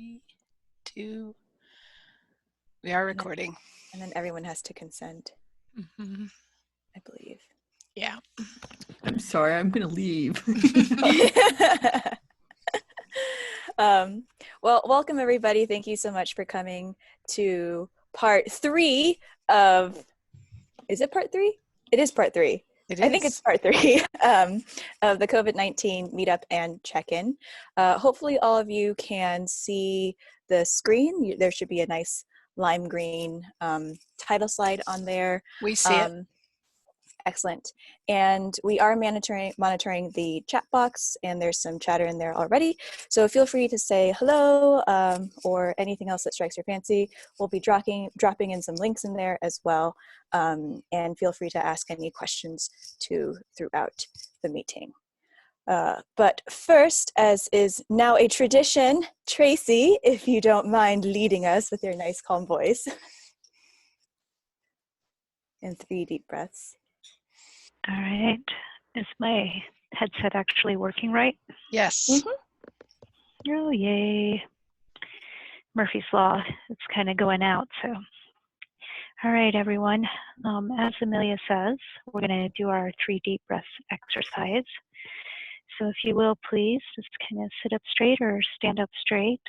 3, 2, we are recording. And then everyone has to consent, Mm-hmm. I believe. Yeah. I'm sorry, I'm going to leave. Well, welcome everybody. Thank you so much for coming to part 3 of, is it part 3? It is part 3. It I is. think it's part 3 of the COVID-19 meetup and check-in. Hopefully all of you can see the screen. There should be a nice lime green title slide on there. We see it. Excellent. And we are monitoring the chat box, and there's some chatter in there already. So feel free to say hello or anything else that strikes your fancy. We'll be dropping in some links in there as well. And feel free to ask any questions throughout the meeting. But first, as is now a tradition, Tracy, if you don't mind leading us with your nice calm voice. And 3 deep breaths. All right. Is my headset actually working right? Yes. Mm-hmm. Oh, yay. Murphy's Law. It's kind of going out, so. All right, everyone. As Amelia says, we're going to do our 3 deep breath exercise. So if you will, please just kind of sit up straight or stand up straight.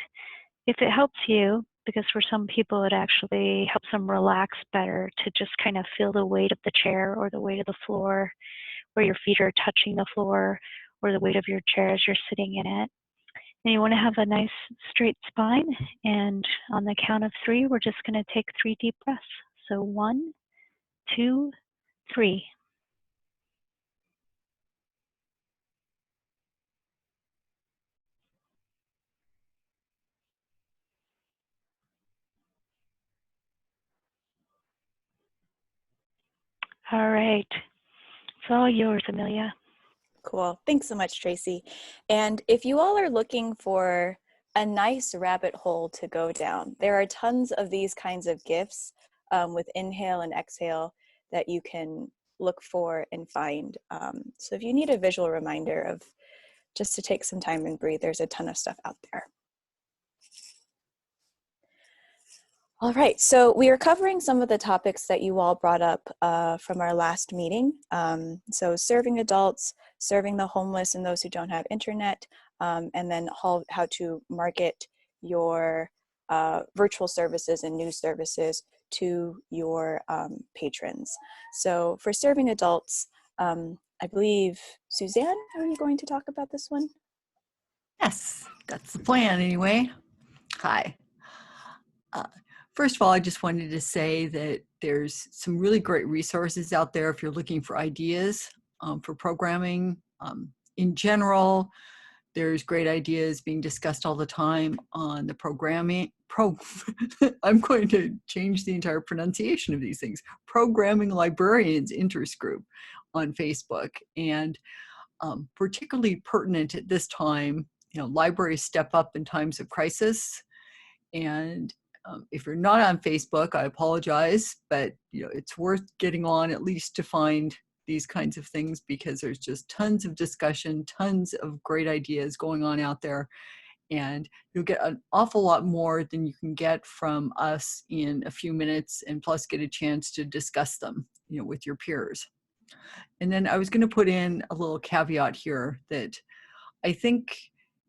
If it helps you, because for some people it actually helps them relax better to just kind of feel the weight of the chair or the weight of the floor, where your feet are touching the floor, or the weight of your chair as you're sitting in it. And you want to have a nice straight spine. And on the count of 3, we're just going to take 3 deep breaths. So 1, 2, 3. All right. It's all yours, Amelia. Cool. Thanks so much, Tracy. And if you all are looking for a nice rabbit hole to go down, there are tons of these kinds of GIFs with inhale and exhale that you can look for and find. So if you need a visual reminder of just to take some time and breathe, there's a ton of stuff out there. All right, so we are covering some of the topics that you all brought up from our last meeting. So serving adults, serving the homeless and those who don't have internet, and then how to market your virtual services and new services to your patrons. So for serving adults, I believe, Suzanne, are you going to talk about this one? Yes, that's the plan anyway. Hi. First of all, I just wanted to say that there's some really great resources out there if you're looking for ideas for programming. In general, there's great ideas being discussed all the time on the I'm going to change the entire pronunciation of these things. Programming Librarians Interest Group on Facebook. And particularly pertinent at this time, libraries step up in times of crisis. And if you're not on Facebook, I apologize, but it's worth getting on at least to find these kinds of things, because there's just tons of discussion, tons of great ideas going on out there, and you'll get an awful lot more than you can get from us in a few minutes, and plus get a chance to discuss them, with your peers. And then I was going to put in a little caveat here that I think,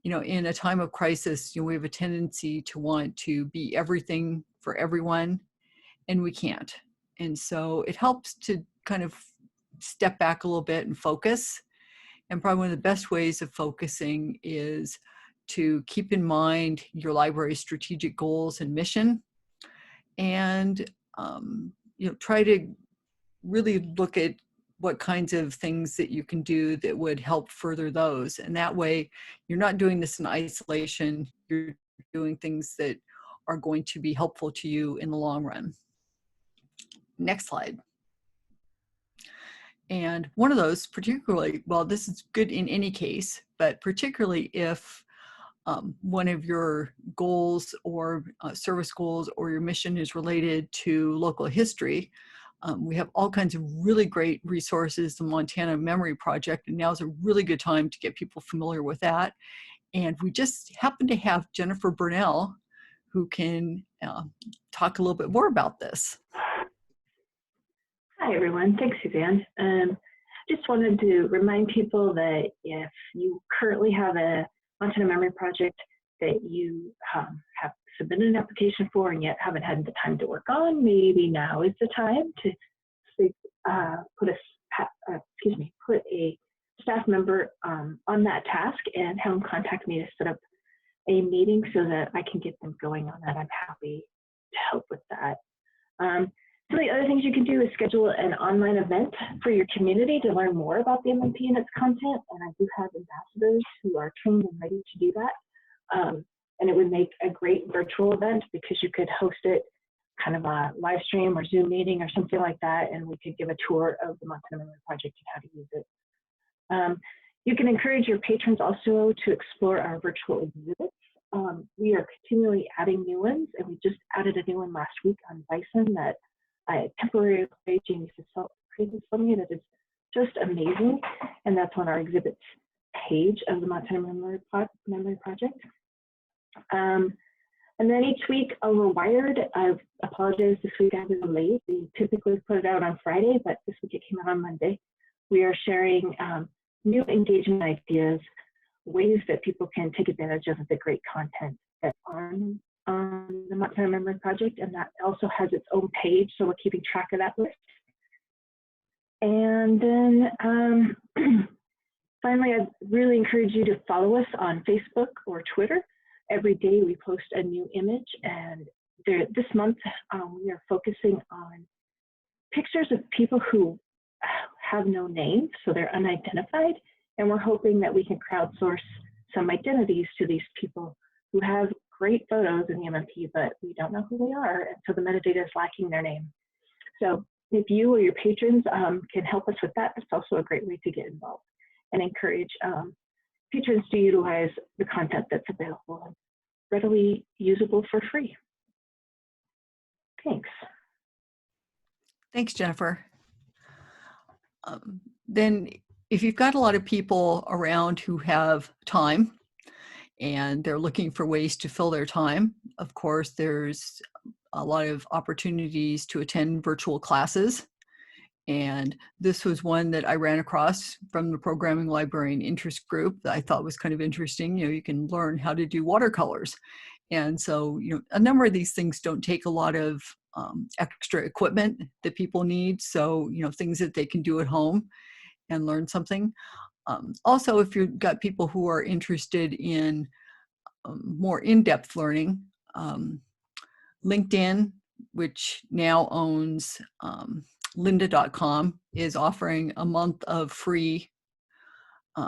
in a time of crisis, we have a tendency to want to be everything for everyone, and we can't. And so it helps to kind of step back a little bit and focus. And probably one of the best ways of focusing is to keep in mind your library's strategic goals and mission, and try to really look at what kinds of things that you can do that would help further those. And that way, you're not doing this in isolation, you're doing things that are going to be helpful to you in the long run. Next slide. And one of those particularly, well, this is good in any case, but particularly if one of your goals or service goals or your mission is related to local history, we have all kinds of really great resources, the Montana Memory Project, and now is a really good time to get people familiar with that. And we just happen to have Jennifer Burnell, who can talk a little bit more about this. Hi, everyone. Thanks, Suzanne. Just wanted to remind people that if you currently have a Montana Memory Project that you have submitted an application for and yet haven't had the time to work on, maybe now is the time to put a staff member on that task and have them contact me to set up a meeting so that I can get them going on that. I'm happy to help with that. Some of the other things you can do is schedule an online event for your community to learn more about the MMP and its content. And I do have ambassadors who are trained and ready to do that. And it would make a great virtual event because you could host it kind of a live stream or Zoom meeting or something like that. And we could give a tour of the Montana Memory Project and how to use it. You can encourage your patrons also to explore our virtual exhibits. We are continually adding new ones, and we just added a new one last week on bison that I temporarily Jamie created for me that is just amazing, and that's on our exhibits page of the Montana Memory Project. And then each week over Wired, I apologize, this week I was late. We typically put it out on Friday, but this week it came out on Monday. We are sharing new engagement ideas, ways that people can take advantage of the great content that's on the Montana Memory Project, and that also has its own page, so we're keeping track of that list. And then finally, I really encourage you to follow us on Facebook or Twitter. Every day we post a new image, and this month we are focusing on pictures of people who have no names, so they're unidentified, and we're hoping that we can crowdsource some identities to these people who have great photos in the MMP, but we don't know who they are, and so the metadata is lacking their name. So if you or your patrons can help us with that, that's also a great way to get involved and encourage patrons to utilize the content that's available and readily usable for free. Thanks. Thanks, Jennifer. Then if you've got a lot of people around who have time and they're looking for ways to fill their time, of course, there's a lot of opportunities to attend virtual classes. And this was one that I ran across from the Programming Librarian Interest Group that I thought was kind of interesting. You know, you can learn how to do watercolors. And so, you know, a number of these things don't take a lot of extra equipment that people need. So, you know, things that they can do at home and learn something. Also, if you've got people who are interested in more in-depth learning, LinkedIn, which now owns lynda.com, is offering a month of free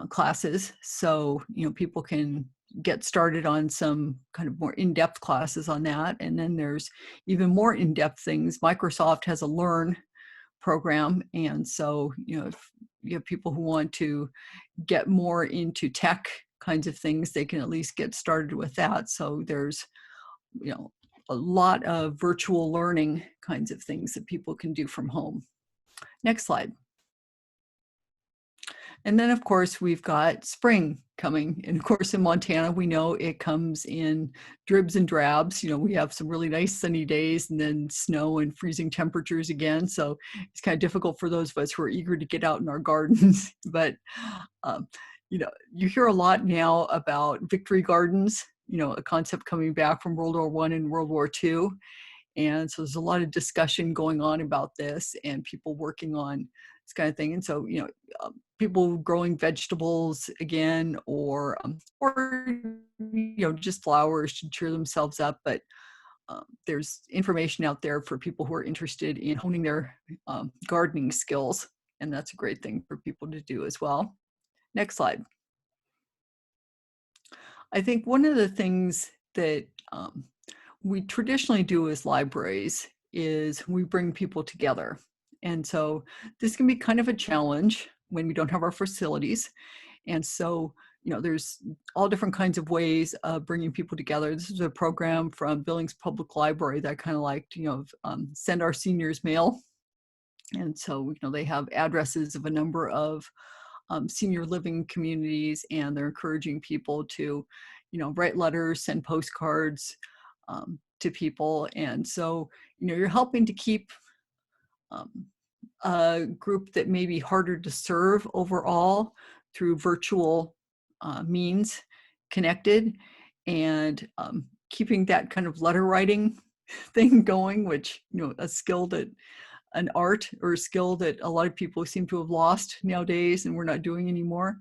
classes. So, you know, people can get started on some kind of more in-depth classes on that. And then there's even more in-depth things. Microsoft has a Learn program. And so, you know, if you have people who want to get more into tech kinds of things, they can at least get started with that. So there's, you know, a lot of virtual learning kinds of things that people can do from home. Next slide. And then, of course, we've got spring coming. And of course, in Montana, we know it comes in dribs and drabs. You know, we have some really nice sunny days and then snow and freezing temperatures again. So it's kind of difficult for those of us who are eager to get out in our gardens. But, you know, you hear a lot now about victory gardens, you know, a concept coming back from World War I and World War II. And so there's a lot of discussion going on about this and people working on this kind of thing. And so, you know, people growing vegetables again, or you know, just flowers to cheer themselves up. But there's information out there for people who are interested in honing their gardening skills, and that's a great thing for people to do as well. Next slide. I think one of the things that we traditionally do as libraries is we bring people together. And so this can be kind of a challenge when we don't have our facilities. And so, you know, there's all different kinds of ways of bringing people together. This is a program from Billings Public Library that I kind of liked, you know, send our seniors mail. And so, you know, they have addresses of a number of senior living communities, and they're encouraging people to, write letters, send postcards to people. And so, you're helping to keep um, a group that may be harder to serve overall through virtual means connected, and keeping that kind of letter writing thing going, which, a skill that an art or a skill that a lot of people seem to have lost nowadays and we're not doing anymore.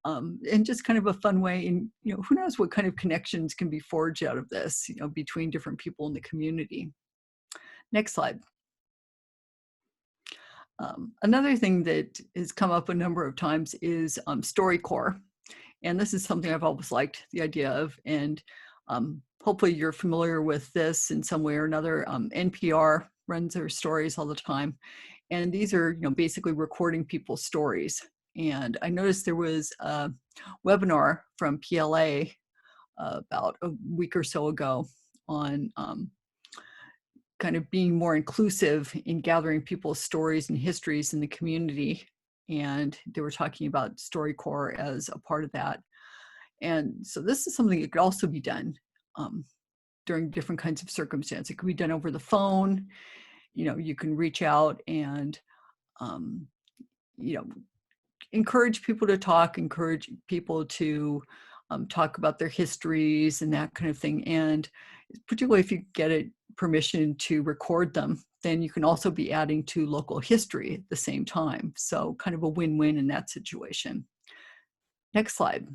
And just kind of a fun way. And, who knows what kind of connections can be forged out of this, between different people in the community. Next slide. Another thing that has come up a number of times is StoryCorps. And this is something I've always liked the idea of. And hopefully you're familiar with this in some way or another. NPR runs their stories all the time. And these are, basically recording people's stories. And I noticed there was a webinar from PLA about a week or so ago on kind of being more inclusive in gathering people's stories and histories in the community. And they were talking about StoryCorps as a part of that. And so this is something that could also be done during different kinds of circumstances. It could be done over the phone. You can reach out and, encourage people to talk, encourage people to talk about their histories and that kind of thing. And particularly if you get it permission to record them, then you can also be adding to local history at the same time. So kind of a win-win in that situation. Next slide.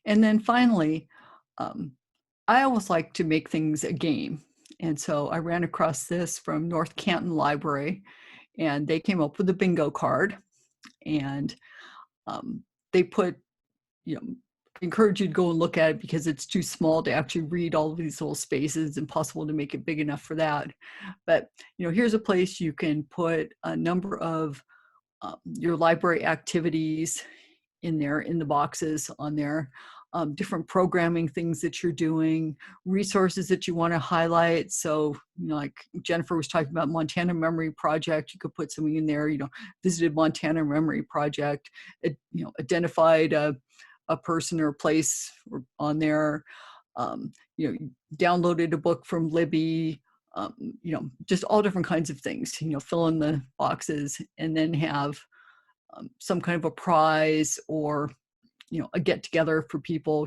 And then finally, I always like to make things a game. And so I ran across this from North Canton Library, and they came up with a bingo card. And they put, encourage you to go and look at it because it's too small to actually read all of these little spaces. Impossible to make it big enough for that. But, here's a place you can put a number of your library activities in there, in the boxes on there, different programming things that you're doing, resources that you want to highlight. So, like Jennifer was talking about Montana Memory Project, you could put something in there, visited Montana Memory Project, identified a person or a place on there, downloaded a book from Libby, just all different kinds of things, fill in the boxes, and then have some kind of a prize or, a get together for people,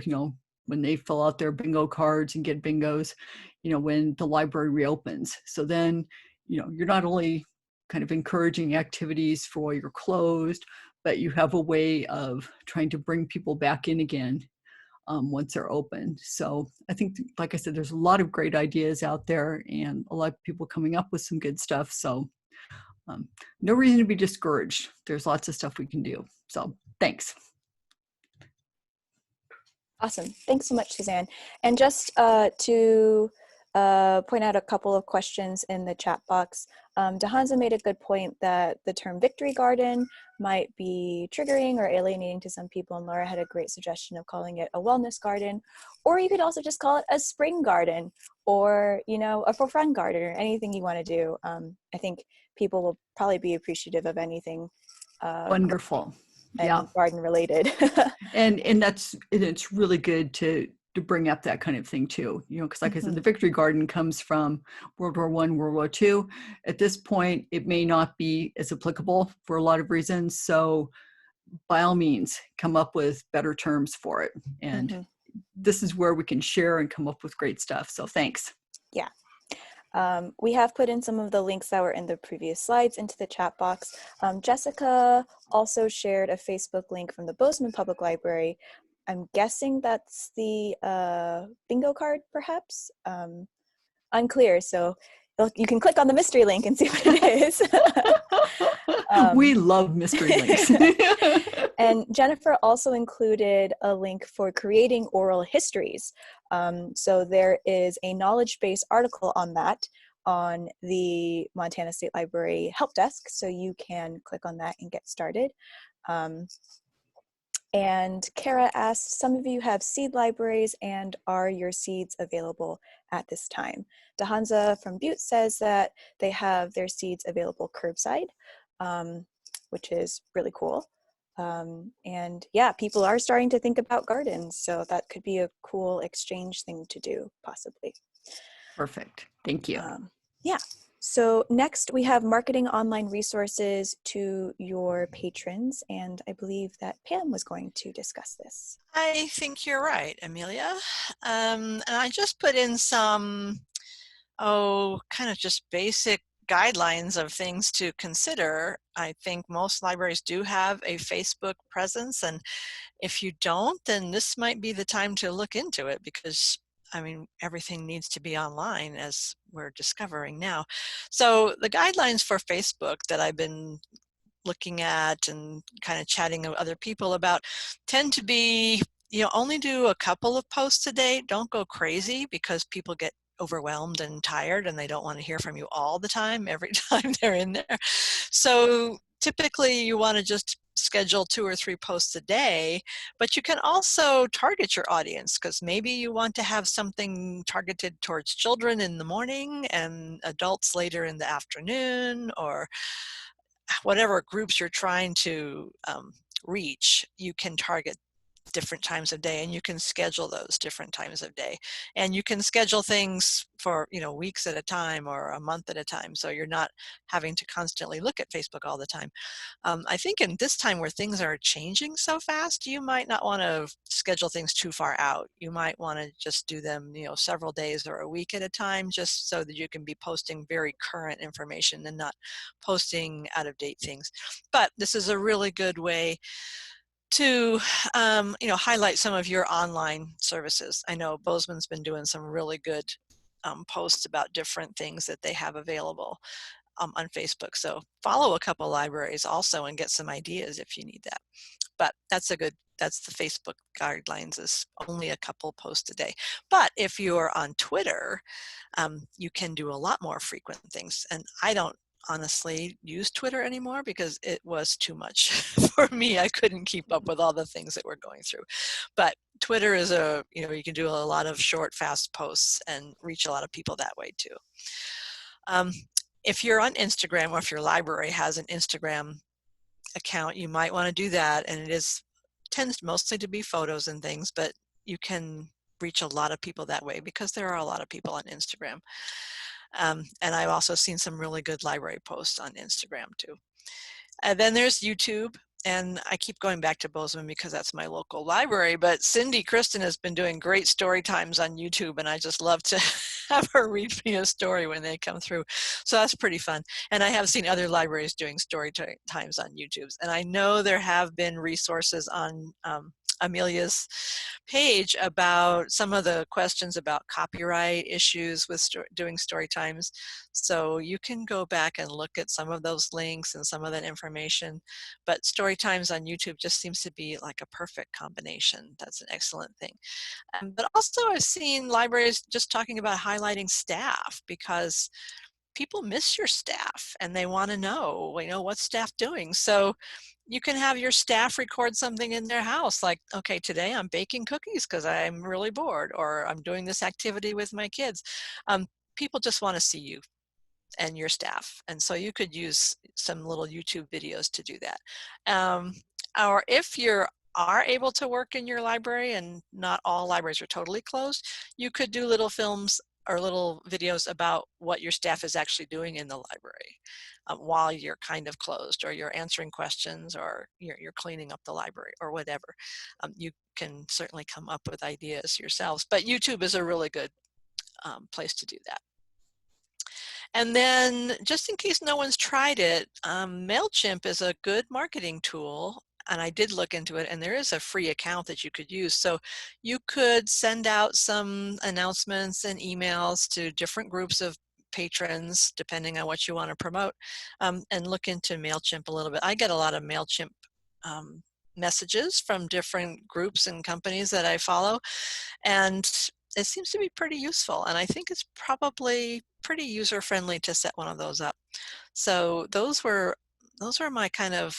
when they fill out their bingo cards and get bingos, when the library reopens. So then, you're not only kind of encouraging activities for while you're closed, but you have a way of trying to bring people back in again once they're open. So I think, like I said, there's a lot of great ideas out there and a lot of people coming up with some good stuff. So no reason to be discouraged. There's lots of stuff we can do. So thanks. Awesome. Thanks so much, Suzanne. And just to point out a couple of questions in the chat box. Dehanza made a good point that the term victory garden might be triggering or alienating to some people, and Laura had a great suggestion of calling it a wellness garden, or you could also just call it a spring garden, or a for fun garden, or anything you want to do. I think people will probably be appreciative of anything Wonderful. and garden related. and it's really good to bring up that kind of thing too, because like I said, the Victory Garden comes from World War I, World War II. At this point, it may not be as applicable for a lot of reasons. So by all means, come up with better terms for it. And this is where we can share and come up with great stuff. So thanks. Yeah. We have put in some of the links that were in the previous slides into the chat box. Jessica also shared a Facebook link from the Bozeman Public Library. I'm guessing that's the bingo card, perhaps? Unclear, so you can click on the mystery link and see what it is. We love mystery links. And Jennifer also included a link for creating oral histories. So there is a knowledge base article on that on the Montana State Library help desk, so you can click on that and get started. And Kara asked, some of you have seed libraries, and are your seeds available at this time? Dehanza from Butte says that they have their seeds available curbside, which is really cool. And yeah, people are starting to think about gardens, so that could be a cool exchange thing to do, possibly. Perfect. Thank you. Yeah. So next we have marketing online resources to your patrons, and I believe that Pam was going to discuss this. I think you're right, Amelia. And I just put in some, kind of just basic guidelines of things to consider. I think most libraries do have a Facebook presence, and if you don't, then this might be the time to look into it, because I mean, everything needs to be online, as we're discovering now. So the guidelines for Facebook that I've been looking at and kind of chatting with other people about tend to be, only do a couple of posts a day. Don't go crazy, because people get overwhelmed and tired and they don't want to hear from you all the time, every time they're in there. So typically you want to just schedule 2 or 3 posts a day, but you can also target your audience, because maybe you want to have something targeted towards children in the morning and adults later in the afternoon, or whatever groups you're trying to reach. You can target different times of day, and you can schedule those different times of day, and you can schedule things for weeks at a time or a month at a time, so you're not having to constantly look at Facebook all the time. I think in this time where things are changing so fast, you might not want to schedule things too far out. You might want to just do them several days or a week at a time, just so that you can be posting very current information and not posting out of date things. But this is a really good way to highlight some of your online services. I know Bozeman's been doing some really good posts about different things that they have available on Facebook. So follow a couple libraries also and get some ideas if you need that. But that's the Facebook guidelines, is only a couple posts a day. But if you're on Twitter, you can do a lot more frequent things. And I don't honestly use Twitter anymore, because it was too much for me. I couldn't keep up with all the things that we're going through. But Twitter is you can do a lot of short, fast posts and reach a lot of people that way too. If you're on Instagram, or if your library has an Instagram account, you might want to do that. And tends mostly to be photos and things, but you can reach a lot of people that way, because there are a lot of people on Instagram. And I've also seen some really good library posts on Instagram too. And then there's YouTube. And I keep going back to Bozeman because that's my local library, but Cindy Kristen has been doing great story times on YouTube, and I just love to have her read me a story when they come through. So that's pretty fun. And I have seen other libraries doing story times on YouTube. And I know there have been resources on Amelia's page about some of the questions about copyright issues with doing story times. So you can go back and look at some of those links and some of that information. But story times on YouTube just seems to be like a perfect combination. That's an excellent thing. But also I've seen libraries just talking about highlighting staff, because people miss your staff and they want to know, what's staff doing. So you can have your staff record something in their house, like, okay, today I'm baking cookies because I'm really bored, or I'm doing this activity with my kids. People just want to see you and your staff. And so you could use some little YouTube videos to do that. Or if you are able to work in your library, and not all libraries are totally closed, you could do little films or little videos about what your staff is actually doing in the library while you're kind of closed, or you're answering questions, or you're cleaning up the library, or whatever. You can certainly come up with ideas yourselves, but YouTube is a really good place to do that. And then, just in case no one's tried it, MailChimp is a good marketing tool. And I did look into it, and there is a free account that you could use. So you could send out some announcements and emails to different groups of patrons, depending on what you want to promote, and look into MailChimp a little bit. I get a lot of MailChimp messages from different groups and companies that I follow, and it seems to be pretty useful. And I think it's probably pretty user-friendly to set one of those up. So those were my kind of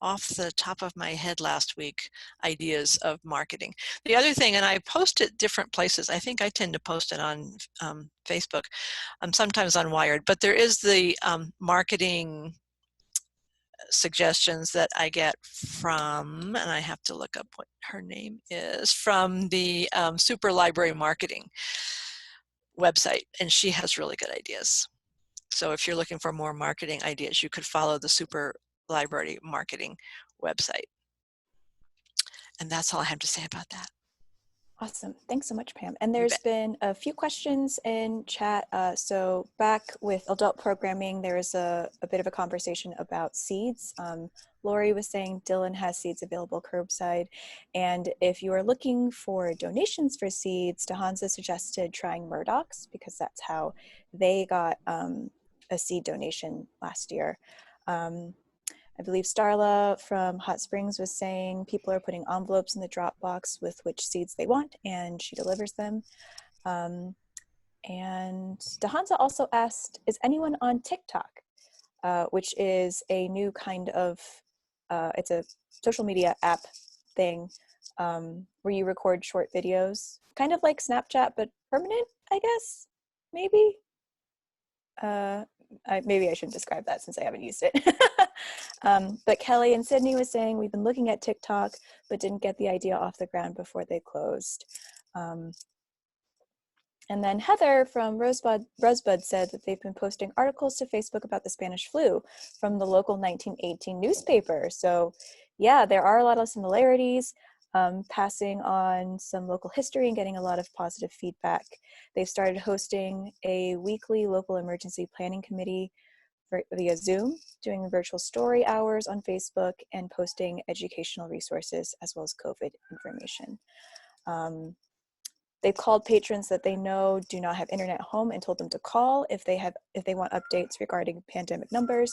off the top of my head last week ideas of marketing. The other thing, and I post it different places. I think I tend to post it on Facebook, sometimes on Wired, but there is the marketing suggestions that I get from, and I have to look up what her name is, from the Super Library Marketing website, and she has really good ideas. So if you're looking for more marketing ideas, you could follow the Super Library Marketing website. And that's all I have to say about that. Awesome. Thanks so much, Pam. And You there's bet. been a few questions in chat. So back with adult programming, there was a bit of a conversation about seeds. Lori was saying Dylan has seeds available curbside. And if you are looking for donations for seeds, DeHanza suggested trying Murdoch's because that's how they got a seed donation last year. I believe Starla from Hot Springs was saying people are putting envelopes in the drop box with which seeds they want, and she delivers them. And DeHanza also asked, is anyone on TikTok? Which is a new kind of, it's a social media app thing where you record short videos, kind of like Snapchat, but permanent, I guess, maybe. Maybe I shouldn't describe that since I haven't used it. But Kelly and Sydney was saying we've been looking at TikTok, but didn't get the idea off the ground before they closed. And then Heather from Rosebud said that they've been posting articles to Facebook about the Spanish flu from the local 1918 newspaper. So yeah, there are a lot of similarities. Passing on some local history and getting a lot of positive feedback. They've started hosting a weekly local emergency planning committee via Zoom, doing virtual story hours on Facebook, and posting educational resources as well as COVID information. They've called patrons that they know do not have internet at home and told them to call if they want updates regarding pandemic numbers,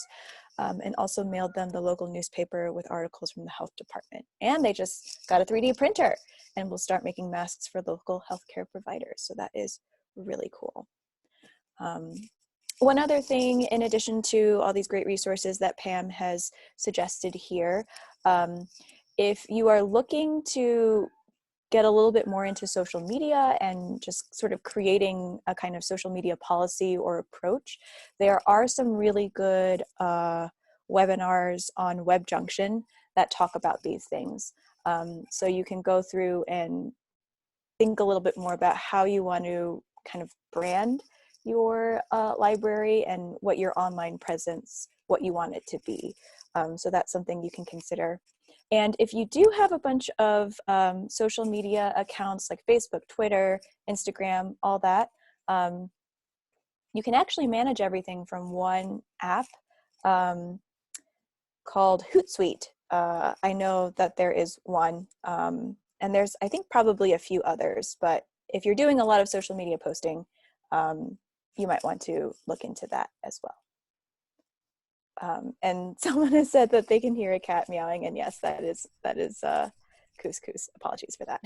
and also mailed them the local newspaper with articles from the health department. And they just got a 3D printer and will start making masks for local healthcare providers. So that is really cool. One other thing, in addition to all these great resources that Pam has suggested here, if you are looking to get a little bit more into social media and just sort of creating a kind of social media policy or approach, there are some really good webinars on Web Junction that talk about these things. So you can go through and think a little bit more about how you want to kind of brand your library and what your online presence, what you want it to be. So that's something you can consider. And if you do have a bunch of social media accounts like Facebook, Twitter, Instagram, all that, you can actually manage everything from one app called Hootsuite. I know that there is one, and there's, I think, probably a few others, but if you're doing a lot of social media posting, you might want to look into that as well. And someone has said that they can hear a cat meowing, and yes, that is Couscous. Apologies for that.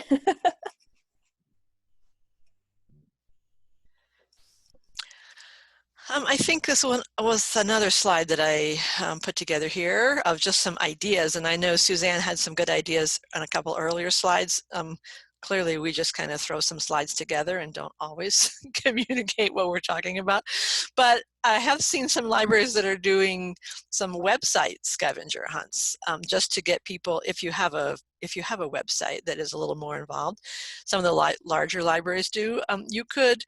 I think this one was another slide that I put together here of just some ideas, and I know Suzanne had some good ideas on a couple earlier slides. Clearly, we just kind of throw some slides together and don't always communicate what we're talking about. But I have seen some libraries that are doing some website scavenger hunts just to get people, if you have a website that is a little more involved, some of the larger libraries do, you could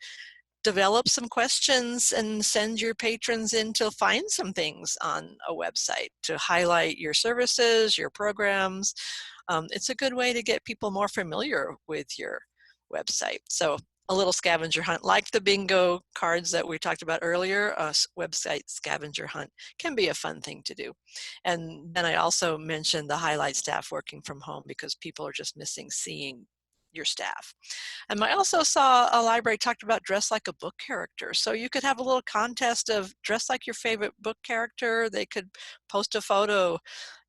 develop some questions and send your patrons in to find some things on a website to highlight your services, your programs. It's a good way to get people more familiar with your website. So a little scavenger hunt, like the bingo cards that we talked about earlier, a website scavenger hunt can be a fun thing to do. And then I also mentioned the highlight staff working from home because people are just missing seeing your staff. And I also saw a library talked about dress like a book character. So you could have a little contest of dress like your favorite book character. They could post a photo,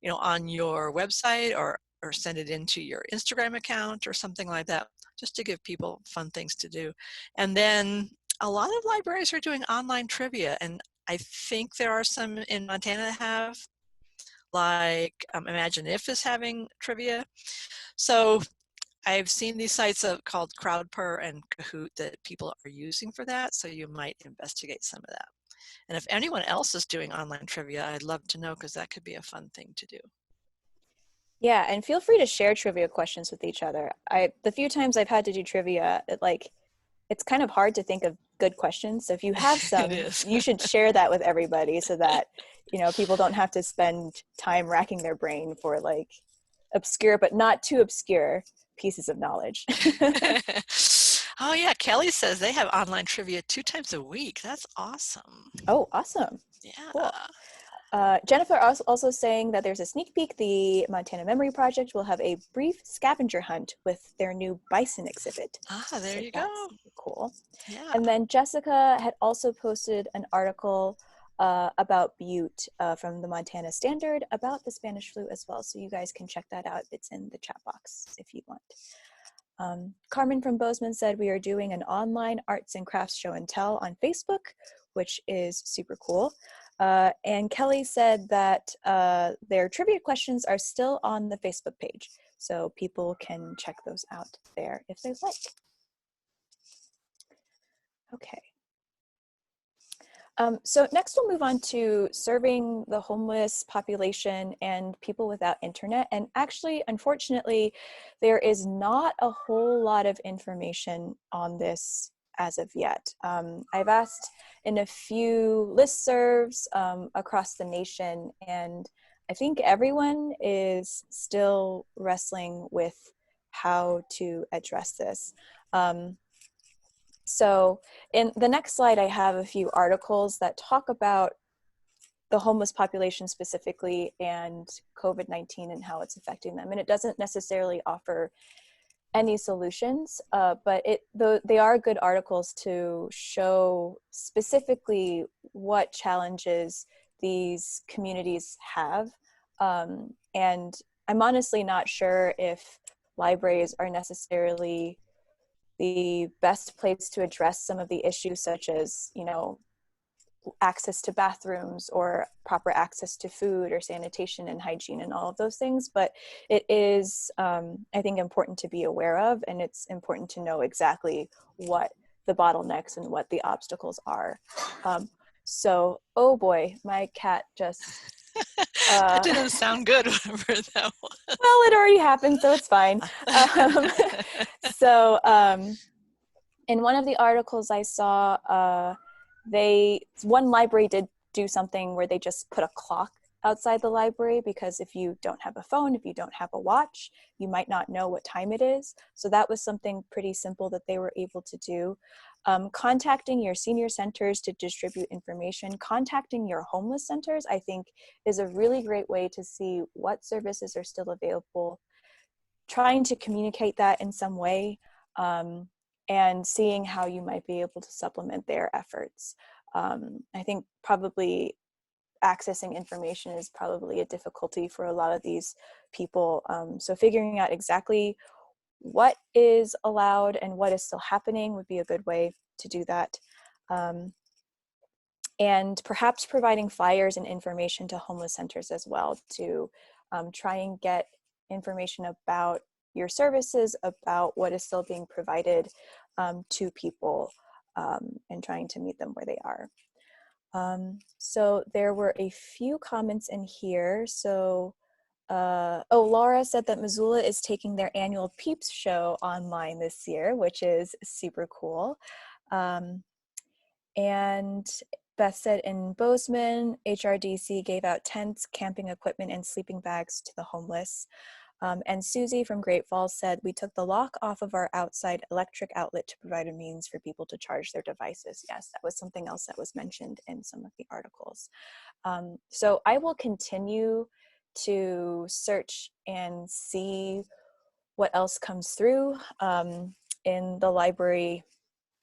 on your website or send it into your Instagram account or something like that, just to give people fun things to do. And then a lot of libraries are doing online trivia, and I think there are some in Montana that have, like Imagine If is having trivia. So I've seen these sites called CrowdPur and Kahoot that people are using for that, so you might investigate some of that. And if anyone else is doing online trivia, I'd love to know, because that could be a fun thing to do. Yeah, and feel free to share trivia questions with each other. The few times I've had to do trivia, it's kind of hard to think of good questions. So if you have It some, is. you should share that with everybody so that, people don't have to spend time racking their brain for like obscure but not too obscure pieces of knowledge. Oh yeah, Kelly says they have online trivia 2 times a week. That's awesome. Oh, awesome. Yeah. Cool. Jennifer also saying that there's a sneak peek. The Montana Memory Project will have a brief scavenger hunt with their new bison exhibit. There So you that's go. cool. Yeah. And then Jessica had also posted an article about Butte from the Montana Standard about the Spanish flu as well. So you guys can check that out. It's in the chat box if you want. Carmen from Bozeman said we are doing an online arts and crafts show and tell on Facebook, which is super cool. And Kelly said that their trivia questions are still on the Facebook page, so people can check those out there if they'd like. Okay. So next we'll move on to serving the homeless population and people without internet. And actually, unfortunately, there is not a whole lot of information on this as of yet. I've asked in a few listservs across the nation, and I think everyone is still wrestling with how to address this. So in the next slide, I have a few articles that talk about the homeless population specifically and COVID-19 and how it's affecting them. And it doesn't necessarily offer any solutions, but they are good articles to show specifically what challenges these communities have. And I'm honestly not sure if libraries are necessarily the best place to address some of the issues, such as, access to bathrooms or proper access to food or sanitation and hygiene and all of those things. But it is, I think, important to be aware of, and it's important to know exactly what the bottlenecks and what the obstacles are. So, oh boy, my cat just... That didn't sound good for that one. Well, it already happened, so it's fine. In one of the articles I saw, one library did do something where they just put a clock outside the library, because if you don't have a phone, if you don't have a watch, you might not know what time it is. So that was something pretty simple that they were able to do. Contacting your senior centers to distribute information, contacting your homeless centers, I think is a really great way to see what services are still available, trying to communicate that in some way, and seeing how you might be able to supplement their efforts. I think probably accessing information is probably a difficulty for a lot of these people. So figuring out exactly what is allowed and what is still happening would be a good way to do that. And perhaps providing flyers and information to homeless centers as well, to try and get information about your services, about what is still being provided to people, and trying to meet them where they are. So there were a few comments in here. So, Laura said that Missoula is taking their annual Peeps show online this year, which is super cool. And Beth said in Bozeman, HRDC gave out tents, camping equipment, and sleeping bags to the homeless. And Susie from Great Falls said, we took the lock off of our outside electric outlet to provide a means for people to charge their devices. Yes, that was something else that was mentioned in some of the articles. So I will continue to search and see what else comes through in the library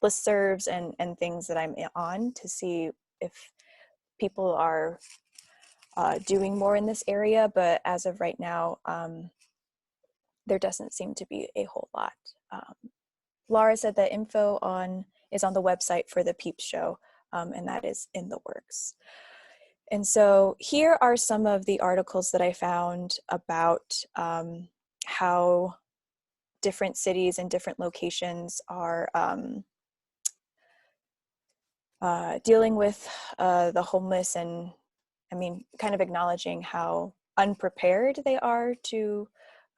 listservs and things that I'm on, to see if people are doing more in this area. But as of right now, there doesn't seem to be a whole lot. Laura said that info is on the website for the Peeps show, and that is in the works. And so here are some of the articles that I found about how different cities and different locations are dealing with the homeless, and I mean, kind of acknowledging how unprepared they are to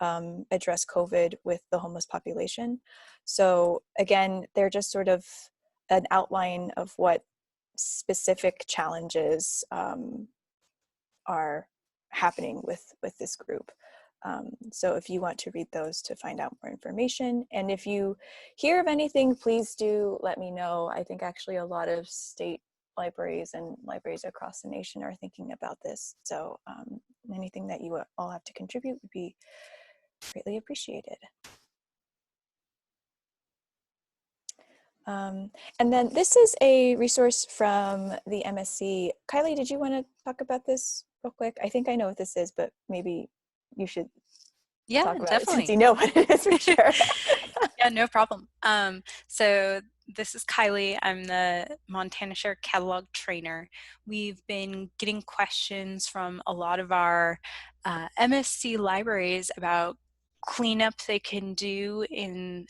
address COVID with the homeless population. So again, they're just sort of an outline of what specific challenges are happening with this group. So if you want to read those to find out more information, and if you hear of anything, please do let me know. I think actually a lot of state libraries and libraries across the nation are thinking about this. So anything that you all have to contribute would be greatly appreciated. And then this is a resource from the MSC. Kylie, did you want to talk about this real quick? I think I know what this is, but maybe you should talk about it since you know what it is for sure. Yeah, no problem. So this is Kylie. I'm the Montana Share Catalog Trainer. We've been getting questions from a lot of our MSC libraries about cleanup they can do in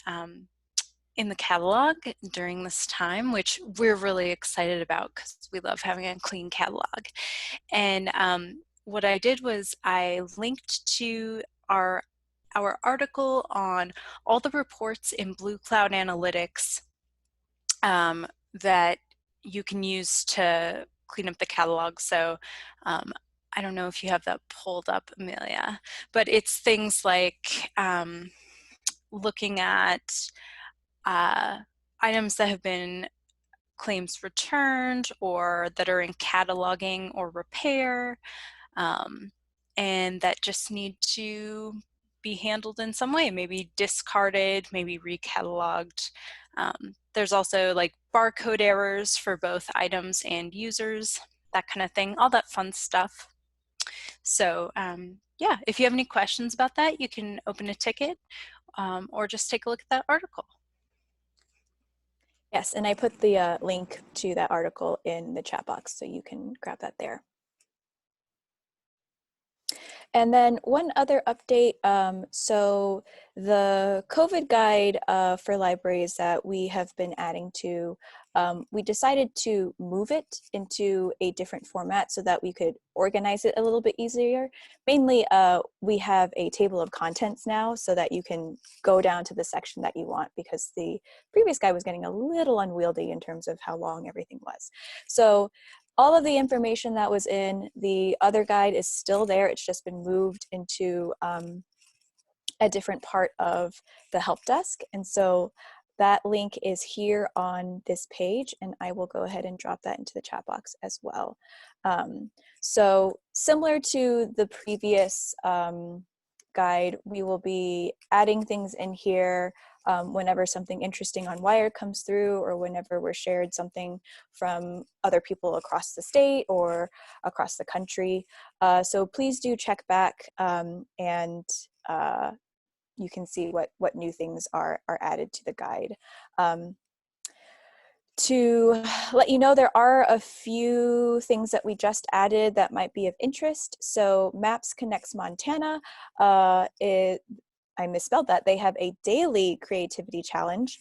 the catalog during this time, which we're really excited about because we love having a clean catalog. And what I did was I linked to our article on all the reports in Blue Cloud Analytics that you can use to clean up the catalog. So I don't know if you have that pulled up, Amelia, but it's things like looking at items that have been claims returned or that are in cataloging or repair, and that just need to be handled in some way, maybe discarded, maybe recatalogued. There's also like barcode errors for both items and users, that kind of thing, all that fun stuff. So yeah, if you have any questions about that, you can open a ticket or just take a look at that article. Yes, and I put the link to that article in the chat box, so you can grab that there. And then one other update, so the COVID guide for libraries that we have been adding to, we decided to move it into a different format so that we could organize it a little bit easier. Mainly, we have a table of contents now so that you can go down to the section that you want, because the previous guide was getting a little unwieldy in terms of how long everything was. So all of the information that was in the other guide is still there. It's just been moved into a different part of the help desk. And so that link is here on this page, and I will go ahead and drop that into the chat box as well. So similar to the previous guide, we will be adding things in here whenever something interesting on Wired comes through, or whenever we're shared something from other people across the state or across the country. So please do check back and you can see what new things are added to the guide. To let you know, there are a few things that we just added that might be of interest. So Maps Connects Montana, I misspelled that. They have a daily creativity challenge.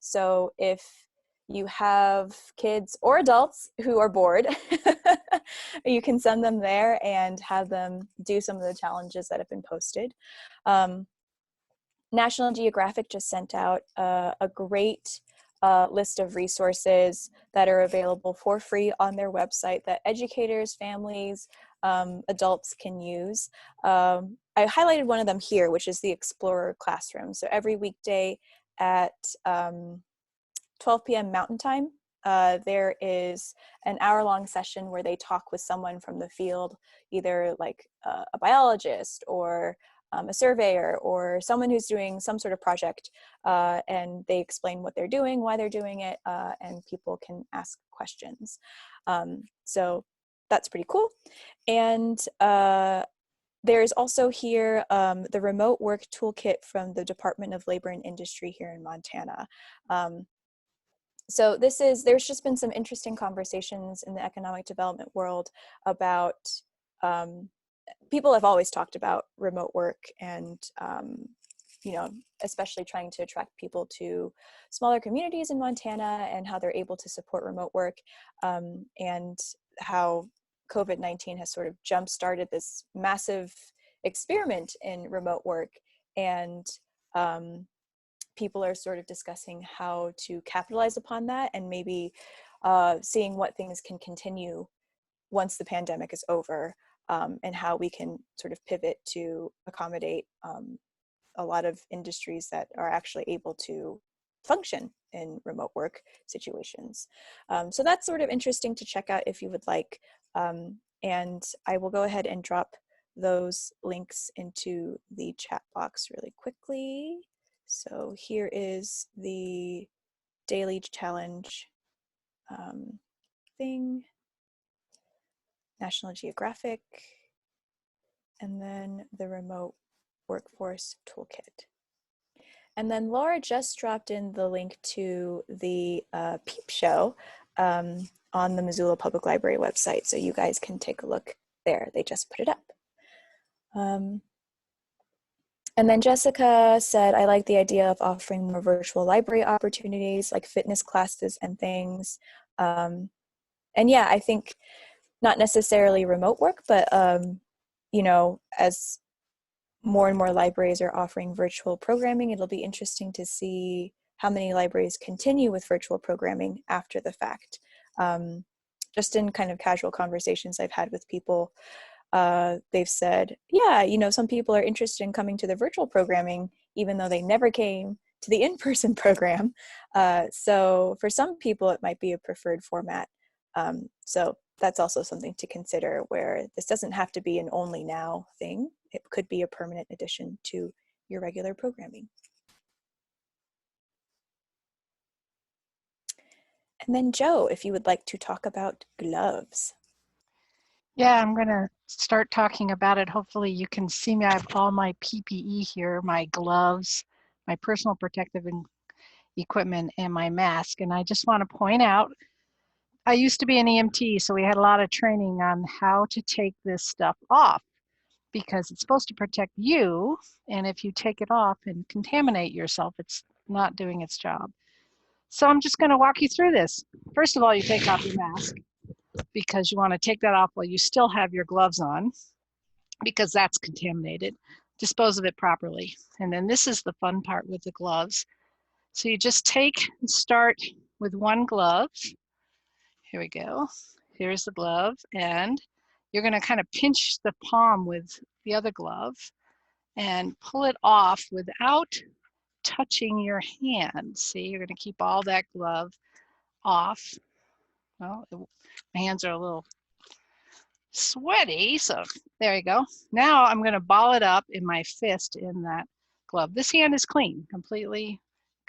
So if you have kids or adults who are bored, you can send them there and have them do some of the challenges that have been posted. National Geographic just sent out a great list of resources that are available for free on their website that educators, families, adults can use. I highlighted one of them here, which is the Explorer Classroom. So every weekday at 12 p.m. Mountain Time, there is an hour-long session where they talk with someone from the field, either like a biologist or a surveyor or someone who's doing some sort of project, and they explain what they're doing, why they're doing it, and people can ask questions. So that's pretty cool. And there's also here the remote work toolkit from the Department of Labor and Industry here in Montana. So there's just been some interesting conversations in the economic development world about people have always talked about remote work and you know, especially trying to attract people to smaller communities in Montana and how they're able to support remote work, and how COVID-19 has sort of jump-started this massive experiment in remote work. And people are sort of discussing how to capitalize upon that, and maybe seeing what things can continue once the pandemic is over, and how we can sort of pivot to accommodate a lot of industries that are actually able to function in remote work situations. So that's sort of interesting to check out if you would like. And I will go ahead and drop those links into the chat box really quickly. So here is the daily challenge thing, National Geographic, and then the remote workforce toolkit. And then Laura just dropped in the link to the Peep Show on the Missoula Public Library website, so you guys can take a look there. They just put it up. And then Jessica said, I like the idea of offering more virtual library opportunities like fitness classes and things. And yeah, I think not necessarily remote work, but you know, as more and more libraries are offering virtual programming, it'll be interesting to see how many libraries continue with virtual programming after the fact. Just in kind of casual conversations I've had with people, they've said, yeah, you know, some people are interested in coming to the virtual programming, even though they never came to the in-person program. So for some people, it might be a preferred format. So that's also something to consider, where this doesn't have to be an only now thing. It could be a permanent addition to your regular programming. And then Joe, if you would like to talk about gloves. Yeah, I'm going to start talking about it. Hopefully you can see me. I have all my PPE here, my gloves, my personal protective equipment, and my mask. And I just want to point out, I used to be an EMT, so we had a lot of training on how to take this stuff off, because it's supposed to protect you. And if you take it off and contaminate yourself, it's not doing its job. So I'm just going to walk you through this. First of all, you take off your mask, because you want to take that off while you still have your gloves on, because that's contaminated. Dispose of it properly. And then this is the fun part with the gloves. So you just take and start with one glove. Here we go. Here's the glove. And you're going to kind of pinch the palm with the other glove and pull it off without touching your hand. See, you're going to keep all that glove off. Well, my hands are a little sweaty, so there you go. Now I'm going to ball it up in my fist in that glove. This hand is clean, completely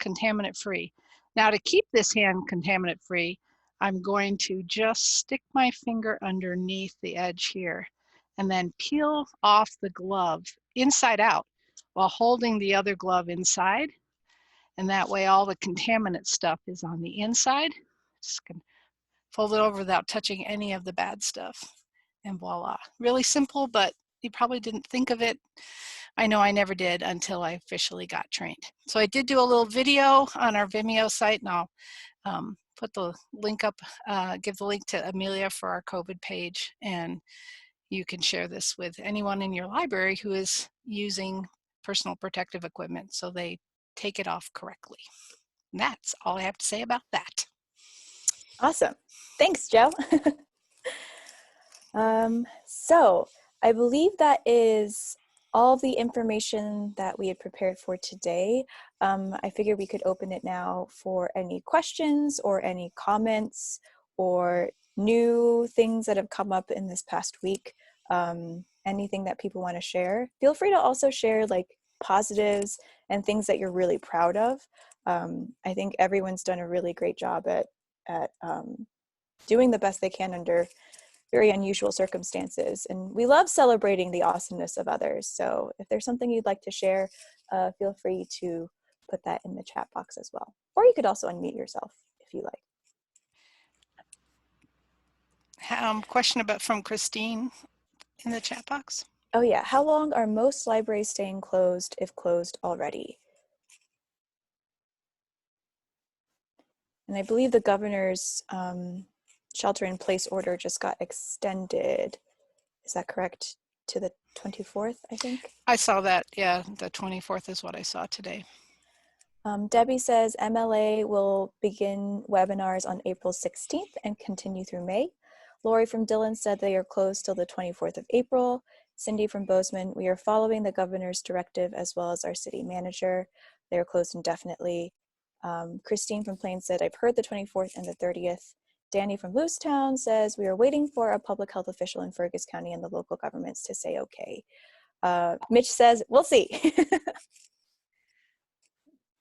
contaminant free. Now to keep this hand contaminant free, I'm going to just stick my finger underneath the edge here and then peel off the glove inside out while holding the other glove inside. And that way all the contaminant stuff is on the inside. Just gonna fold it over without touching any of the bad stuff. And voila. Really simple, but you probably didn't think of it. I know I never did until I officially got trained. So I did do a little video on our Vimeo site, and I'll put the link up, give the link to Amelia for our COVID page, and you can share this with anyone in your library who is using personal protective equipment so they take it off correctly. And that's all I have to say about that. Awesome. Thanks, Joe. So I believe that is all the information that we had prepared for today. I figured we could open it now for any questions or any comments or new things that have come up in this past week. Anything that people want to share. Feel free to also share like positives and things that you're really proud of. I think everyone's done a really great job at doing the best they can under very unusual circumstances. And we love celebrating the awesomeness of others. So if there's something you'd like to share, feel free to put that in the chat box as well. Or you could also unmute yourself if you like. Question about from Christine in the chat box. Oh yeah, how long are most libraries staying closed if closed already? And I believe the governor's shelter-in-place order just got extended. Is that correct? To the 24th, I think? I saw that, yeah, the 24th is what I saw today. Debbie says MLA will begin webinars on April 16th and continue through May. Lori from Dillon said they are closed till the 24th of April. Cindy from Bozeman, we are following the governor's directive as well as our city manager. They are closed indefinitely. Christine from Plains said, I've heard the 24th and the 30th. Danny from Lewisstown says, we are waiting for a public health official in Fergus County and the local governments to say okay. Mitch says, we'll see.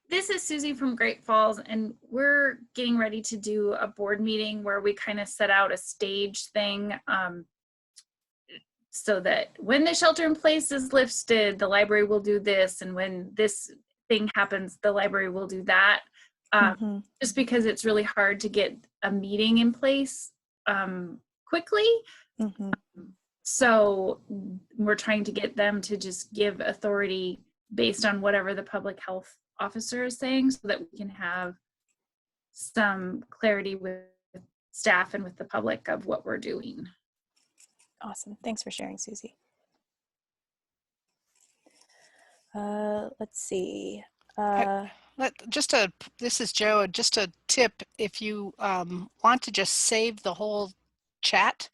This is Susie from Great Falls, and we're getting ready to do a board meeting where we kind of set out a stage thing so that when the shelter in place is lifted, the library will do this, and when this thing happens, the library will do that. Just because it's really hard to get a meeting in place quickly. So we're trying to get them to just give authority based on whatever the public health officer is saying, so that we can have some clarity with staff and with the public of what we're doing. Awesome. Thanks for sharing, Susie. Let's see. This is Joe. Just a tip: if you want to just save the whole chat,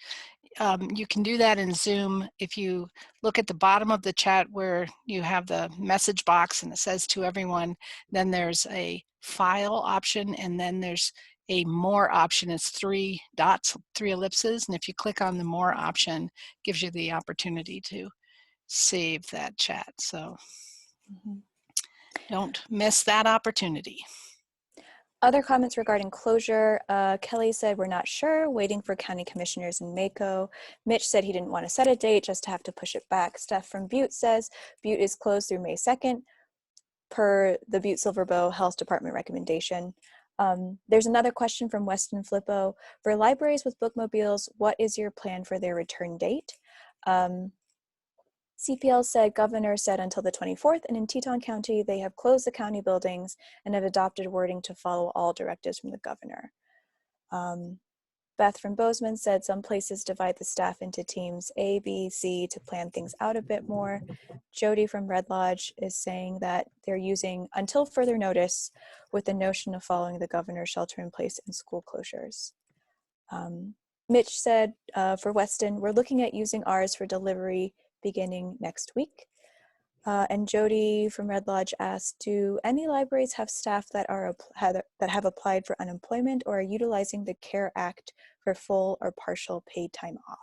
you can do that in Zoom. If you look at the bottom of the chat where you have the message box and it says to everyone, then there's a file option, and then there's a more option. It's 3 dots, 3 ellipses, and if you click on the more option, it gives you the opportunity to save that chat. So don't miss that opportunity. Other comments regarding closure. Kelly said, we're not sure, waiting for county commissioners in Mako. Mitch said he didn't want to set a date, just to have to push it back. Steph from Butte says, Butte is closed through May 2nd, per the Butte Silver Bow Health Department recommendation. There's another question from Weston Flippo. For libraries with bookmobiles, what is your plan for their return date? CPL said, Governor said until the 24th, and in Teton County, they have closed the county buildings and have adopted wording to follow all directives from the governor. Beth from Bozeman said some places divide the staff into teams A, B, C to plan things out a bit more. Jody from Red Lodge is saying that they're using until further notice with the notion of following the governor's shelter in place and school closures. Mitch said, for Weston, we're looking at using ours for delivery beginning next week. And Jody from Red Lodge asked, do any libraries have staff that have applied for unemployment or are utilizing the CARE Act for full or partial paid time off?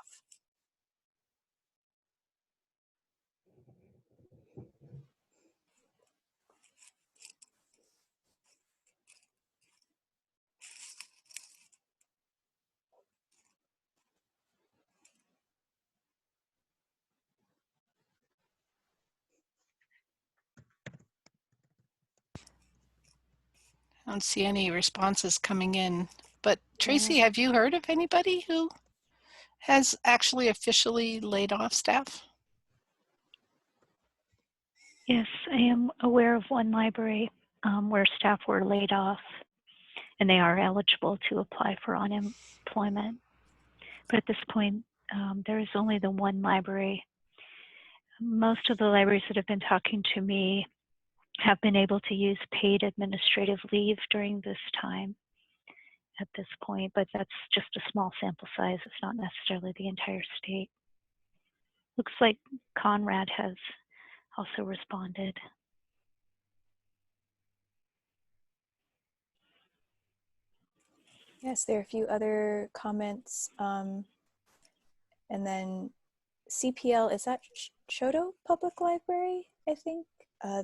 I don't see any responses coming in. But Tracy, have you heard of anybody who has actually officially laid off staff? Yes, I am aware of one library where staff were laid off and they are eligible to apply for unemployment. But at this point, there is only the one library. Most of the libraries that have been talking to me have been able to use paid administrative leave during this time at this point, but that's just a small sample size. It's not necessarily the entire state. Looks like Conrad has also responded. Yes, there are a few other comments. And then CPL, is that Choteau Public Library, I think?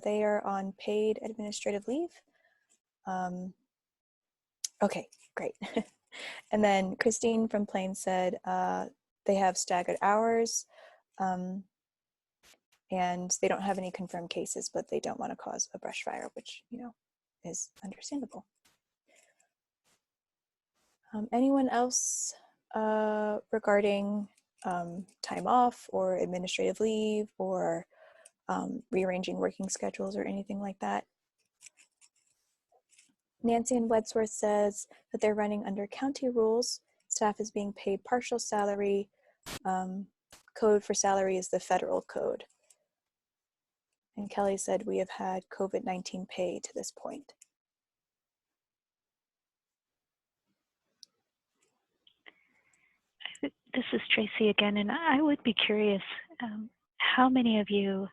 They are on paid administrative leave. Okay, great. And then Christine from Plain said they have staggered hours and they don't have any confirmed cases, but they don't want to cause a brush fire, which, you know, is understandable. Anyone else regarding time off or administrative leave or rearranging working schedules or anything like that. Nancy in Wedsworth says that they're running under county rules. Staff is being paid partial salary. Code for salary is the federal code. And Kelly said we have had COVID-19 pay to this point. This is Tracy again, and I would be curious, how many of you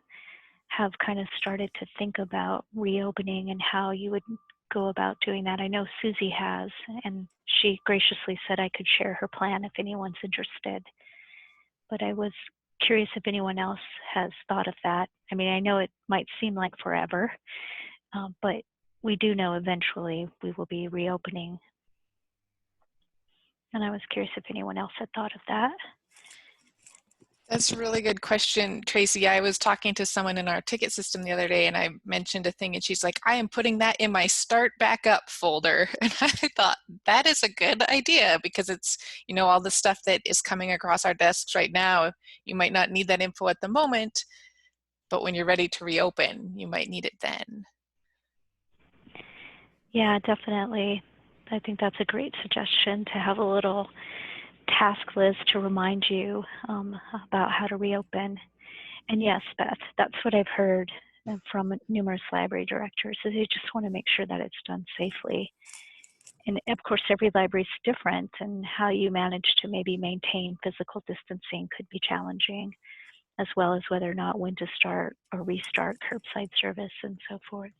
have kind of started to think about reopening and how you would go about doing that? I know Susie has, and she graciously said I could share her plan if anyone's interested. But I was curious if anyone else has thought of that. I mean, I know it might seem like forever, but we do know eventually we will be reopening. And I was curious if anyone else had thought of that. That's a really good question, Tracy. I was talking to someone in our ticket system the other day and I mentioned a thing and she's like, I am putting that in my start back up folder. And I thought that is a good idea because it's, you know, all the stuff that is coming across our desks right now. You might not need that info at the moment, but when you're ready to reopen, you might need it then. Yeah, definitely. I think that's a great suggestion to have a little task list to remind you about how to reopen. And yes, Beth, that's what I've heard from numerous library directors, is they just want to make sure that it's done safely. And of course, every library is different, and how you manage to maybe maintain physical distancing could be challenging, as well as whether or not when to start or restart curbside service and so forth.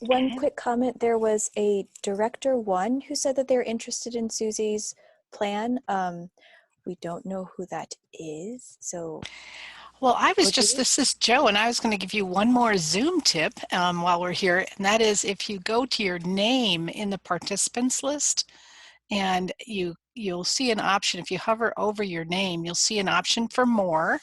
One quick comment, there was a Director 1 who said that they're interested in Susie's plan. We don't know who that is, so. Well, this is Joe, and I was going to give you one more Zoom tip while we're here, and that is if you go to your name in the participants list, and you'll see an option, if you hover over your name, you'll see an option for more.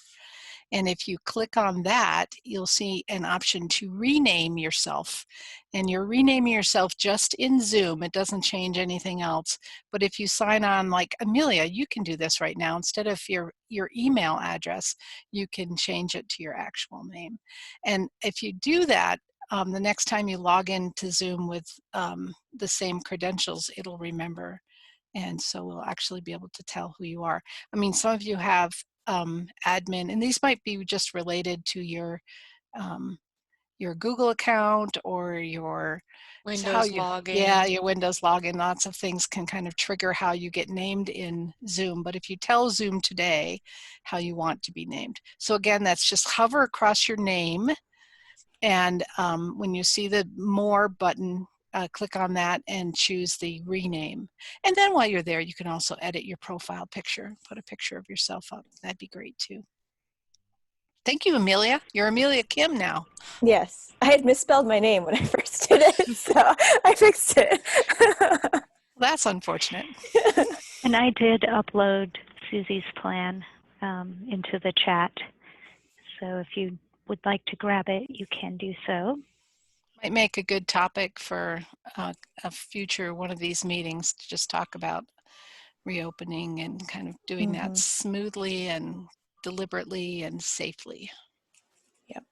And if you click on that, you'll see an option to rename yourself. And you're renaming yourself just in Zoom. It doesn't change anything else. But if you sign on like Amelia, you can do this right now. Instead of your email address, you can change it to your actual name. And if you do that, the next time you log into Zoom with the same credentials, it'll remember. And so we'll actually be able to tell who you are. I mean, some of you have admin, and these might be just related to your Google account or your Windows login. Yeah, your Windows login. Lots of things can kind of trigger how you get named in Zoom. But if you tell Zoom today how you want to be named, so again, that's just hover across your name, and when you see the More button, click on that and choose the rename. And then while you're there, you can also edit your profile picture, put a picture of yourself up. That'd be great too. Thank you, Amelia. You're Amelia Kim now. Yes, I had misspelled my name when I first did it, so I fixed it. That's unfortunate. And I did upload Susie's plan into the chat. So if you would like to grab it, you can do so. Might make a good topic for a future one of these meetings to just talk about reopening and kind of doing that smoothly and deliberately and safely. Yep.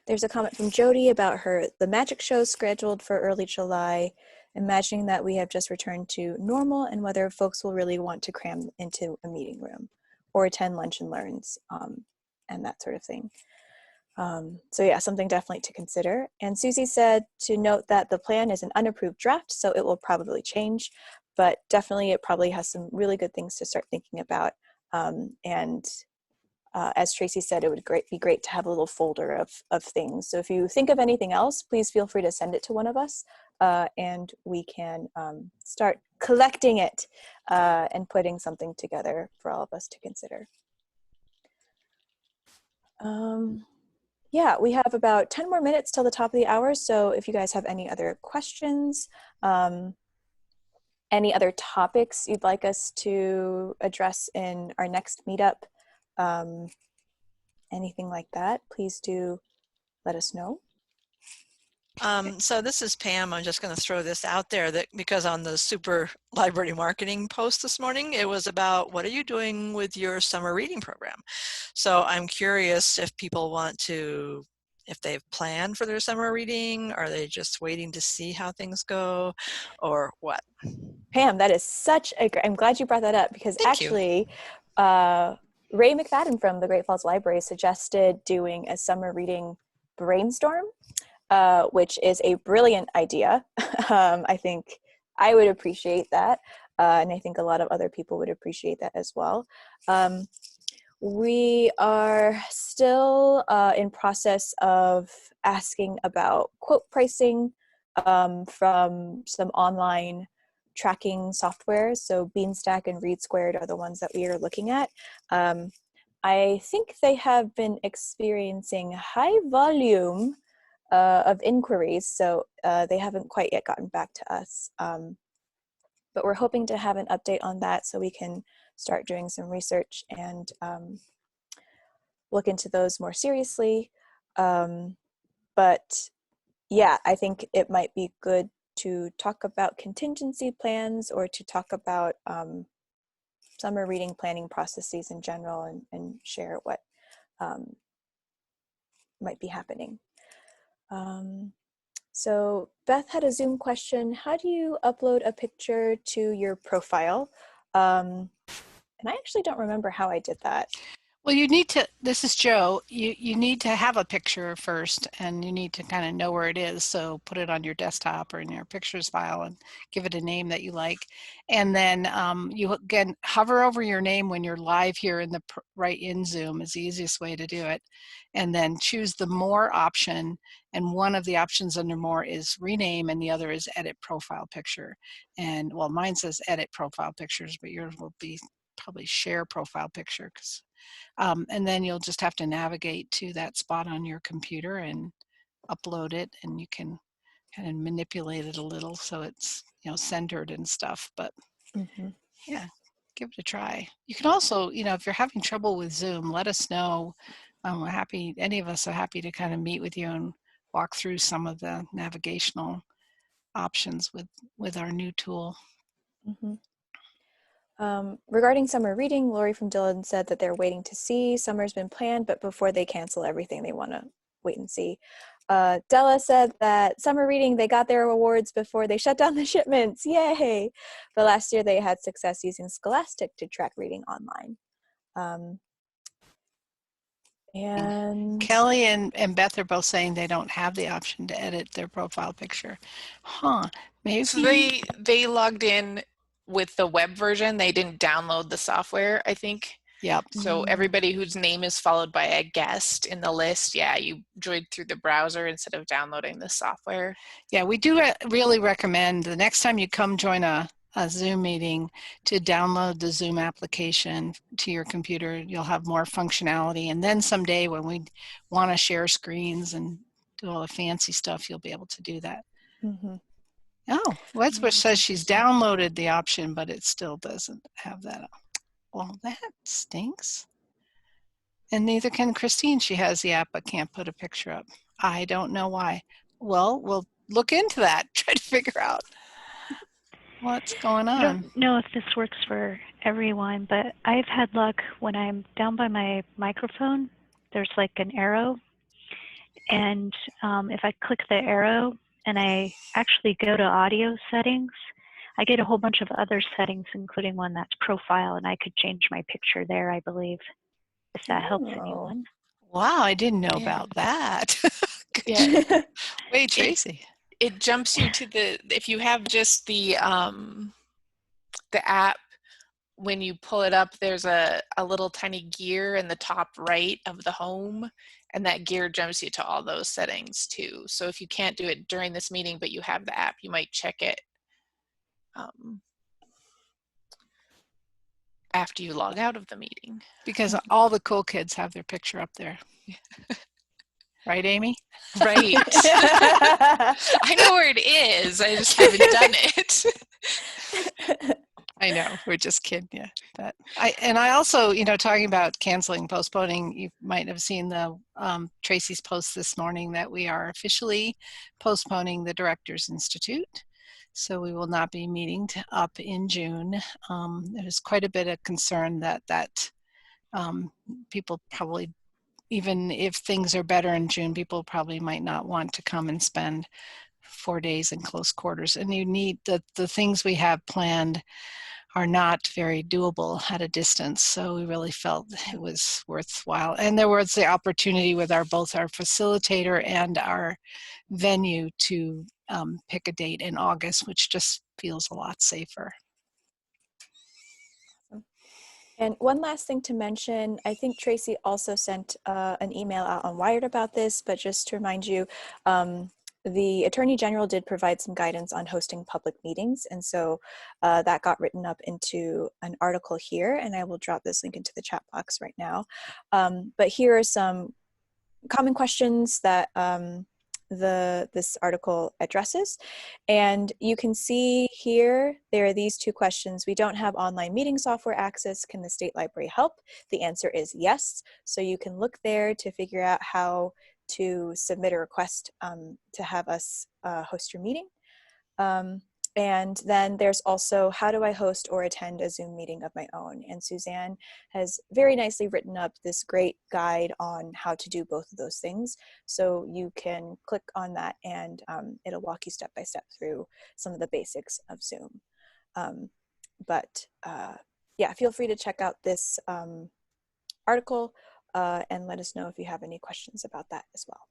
There's a comment from Jody about the magic show scheduled for early July, imagining that we have just returned to normal and whether folks will really want to cram into a meeting room or attend lunch and learns and that sort of thing. So yeah, something definitely to consider. And Susie said to note that the plan is an unapproved draft, so it will probably change, but definitely it probably has some really good things to start thinking about. As Tracy said, it would be great to have a little folder of things. So if you think of anything else, please feel free to send it to one of us and we can start collecting it and putting something together for all of us to consider. Yeah, we have about 10 more minutes till the top of the hour. So if you guys have any other questions, any other topics you'd like us to address in our next meetup, anything like that, please do let us know. So this is Pam. I'm just going to throw this out there that because on the Super Library Marketing post this morning, it was about what are you doing with your summer reading program? So I'm curious if people want to, if they've planned for their summer reading, are they just waiting to see how things go or what? Pam, that is such a great, I'm glad you brought that up because Thank you. actually Ray McFadden from the Great Falls Library suggested doing a summer reading brainstorm, which is a brilliant idea. I think I would appreciate that. And I think a lot of other people would appreciate that as well. We are still in process of asking about quote pricing from some online tracking software. So Beanstack and Read Squared are the ones that we are looking at. I think they have been experiencing high volume of inquiries, so they haven't quite yet gotten back to us. But we're hoping to have an update on that so we can start doing some research and look into those more seriously. But yeah, I think it might be good to talk about contingency plans or to talk about summer reading planning processes in general and share what might be happening. So Beth had a Zoom question. How do you upload a picture to your profile? And I actually don't remember how I did that. Well, you need to, this is Joe, you need to have a picture first and you need to kind of know where it is. So put it on your desktop or in your pictures file and give it a name that you like. And then you again, hover over your name when you're live here in the right in Zoom is the easiest way to do it. And then choose the more option. And one of the options under more is rename and the other is edit profile picture. And well, mine says edit profile pictures, but yours will be probably share profile picture because and then you'll just have to navigate to that spot on your computer and upload it, and you can kind of manipulate it a little so it's centered and stuff. But yeah, give it a try. You can also, if you're having trouble with Zoom, let us know. We're happy. Any of us are happy to kind of meet with you and walk through some of the navigational options with our new tool. Regarding summer reading, Lori from Dillon said that they're waiting to see. Summer's been planned, but before they cancel everything, they want to wait and see. Della said that summer reading, they got their awards before they shut down the shipments. Yay! But last year they had success using Scholastic to track reading online. And Kelly and Beth are both saying they don't have the option to edit their profile picture. Maybe. So they logged in with the web version. They didn't download the software, I think. Yep. So everybody whose name is followed by a guest in the list, yeah, you joined through the browser instead of downloading the software. Yeah, we do really recommend the next time you come join a Zoom meeting to download the Zoom application to your computer. You'll have more functionality. And then someday when we want to share screens and do all the fancy stuff, you'll be able to do that. Oh, Wedsworth says she's downloaded the option, but it still doesn't have that. Well, that stinks. And neither can Christine. She has the app, but can't put a picture up. I don't know why. Well, we'll look into that, try to figure out what's going on. I don't know if this works for everyone, but I've had luck when I'm down by my microphone, there's like an arrow. And if I click the arrow and I actually go to audio settings, I get a whole bunch of other settings, including one that's profile, and I could change my picture there, I believe, if that helps anyone. Wow, I didn't know about that. Yeah. Wait, Tracy. It jumps you to if you have just the app, when you pull it up, there's a little tiny gear in the top right of the home, and that gear jumps you to all those settings too. So if you can't do it during this meeting, but you have the app, you might check it after you log out of the meeting. Because all the cool kids have their picture up there. Right, Amy? Right. I know where it is. I just haven't done it. I know, we're just kidding you. But I also, talking about canceling, postponing, you might have seen the Tracy's post this morning that we are officially postponing the Directors Institute. So we will not be meeting up in June. There's quite a bit of concern that people probably, even if things are better in June, people probably might not want to come and spend 4 days in close quarters. And you need the things we have planned are not very doable at a distance. So we really felt it was worthwhile. And there was the opportunity with both our facilitator and our venue to pick a date in August, which just feels a lot safer. And one last thing to mention, I think Tracy also sent an email out on Wired about this, but just to remind you, the Attorney General did provide some guidance on hosting public meetings, and so that got written up into an article here, and I will drop this link into the chat box right now. But here are some common questions that this article addresses. And you can see here, there are these two questions. We don't have online meeting software access. Can the state library help? The answer is yes. So you can look there to figure out how to submit a request to have us host your meeting. And then there's also, how do I host or attend a Zoom meeting of my own? And Suzanne has very nicely written up this great guide on how to do both of those things. So you can click on that and it'll walk you step by step through some of the basics of Zoom. Yeah, feel free to check out this article and let us know if you have any questions about that as well.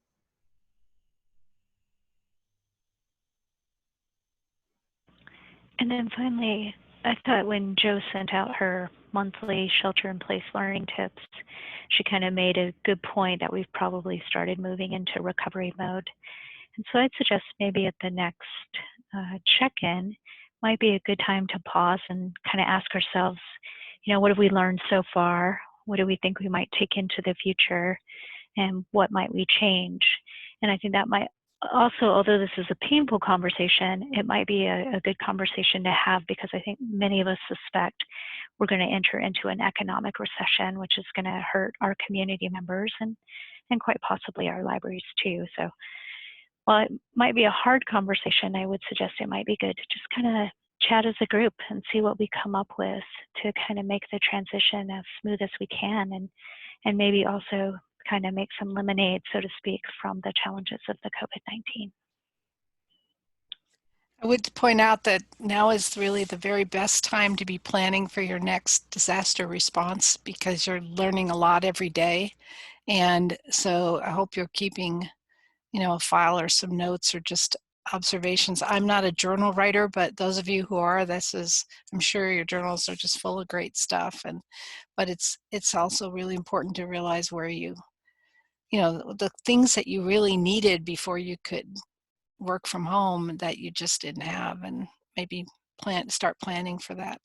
And then finally, I thought when Jo sent out her monthly shelter-in-place learning tips, she kind of made a good point that we've probably started moving into recovery mode. And so I'd suggest maybe at the next check-in might be a good time to pause and kind of ask ourselves, what have we learned so far? What do we think we might take into the future? And what might we change? And I think that might also, although this is a painful conversation, it might be a good conversation to have, because I think many of us suspect we're going to enter into an economic recession, which is going to hurt our community members and quite possibly our libraries too. So while it might be a hard conversation, I would suggest it might be good to just kind of chat as a group and see what we come up with to kind of make the transition as smooth as we can, and maybe also kind of make some lemonade, so to speak, from the challenges of the COVID-19. I would point out that now is really the very best time to be planning for your next disaster response, because you're learning a lot every day. And so I hope you're keeping, a file or some notes or just observations. I'm not a journal writer, but those of you who are, I'm sure your journals are just full of great stuff. But it's also really important to realize where the things that you really needed before you could work from home that you just didn't have, and maybe start planning for that.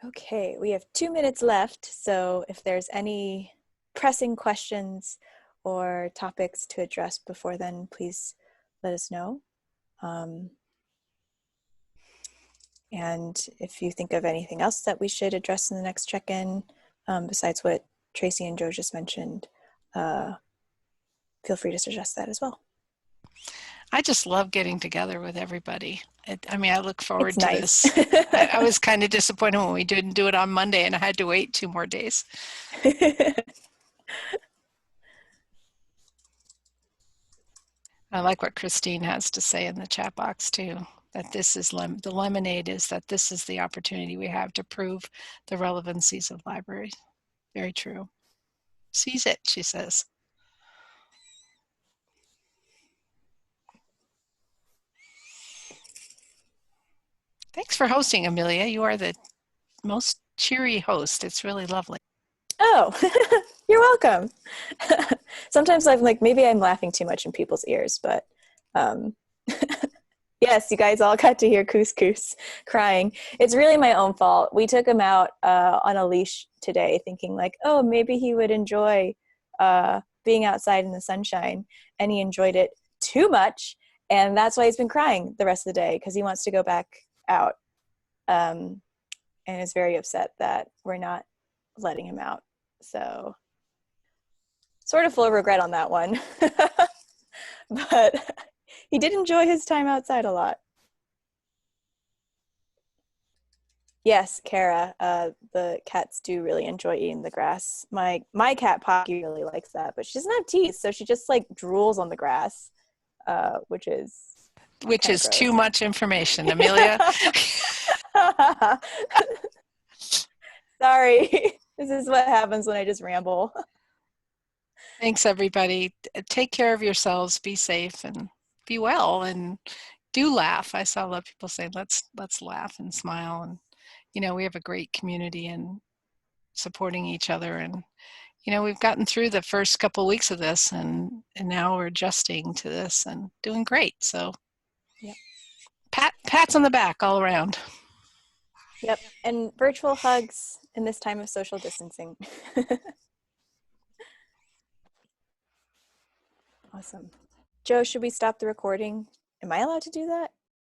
Okay, we have 2 minutes left, so if there's any pressing questions or topics to address before then, please let us know. And if you think of anything else that we should address in the next check-in, besides what Tracy and Jo just mentioned, feel free to suggest that as well. I just love getting together with everybody. I look forward to nice. this. I was kind of disappointed when we didn't do it on Monday and I had to wait 2 more days. I like what Christine has to say in the chat box too, that this is the lemonade is that this is the opportunity we have to prove the relevancies of libraries. Very true. Seize it, she says. Thanks for hosting, Amelia. You are the most cheery host. It's really lovely. Oh, you're welcome. Sometimes I'm like, maybe I'm laughing too much in people's ears, but yes, you guys all got to hear Couscous crying. It's really my own fault. We took him out on a leash today thinking like, oh, maybe he would enjoy being outside in the sunshine, and he enjoyed it too much, and that's why he's been crying the rest of the day, because he wants to go back out, and is very upset that we're not letting him out. So sort of full of regret on that one. But he did enjoy his time outside a lot. Yes, Kara, the cats do really enjoy eating the grass. My cat Pocky really likes that, but she doesn't have teeth, so she just like drools on the grass, which is too much information, Amelia. Sorry. This is what happens when I just ramble. Thanks, everybody. Take care of yourselves. Be safe and be well, and do laugh. I saw a lot of people say, let's laugh and smile. And, you know, we have a great community and supporting each other. And, you know, we've gotten through the first couple of weeks of this, and now we're adjusting to this and doing great. So yep. Pats on the back all around. Yep. And virtual hugs in this time of social distancing. Awesome. Joe, should we stop the recording? Am I allowed to do that?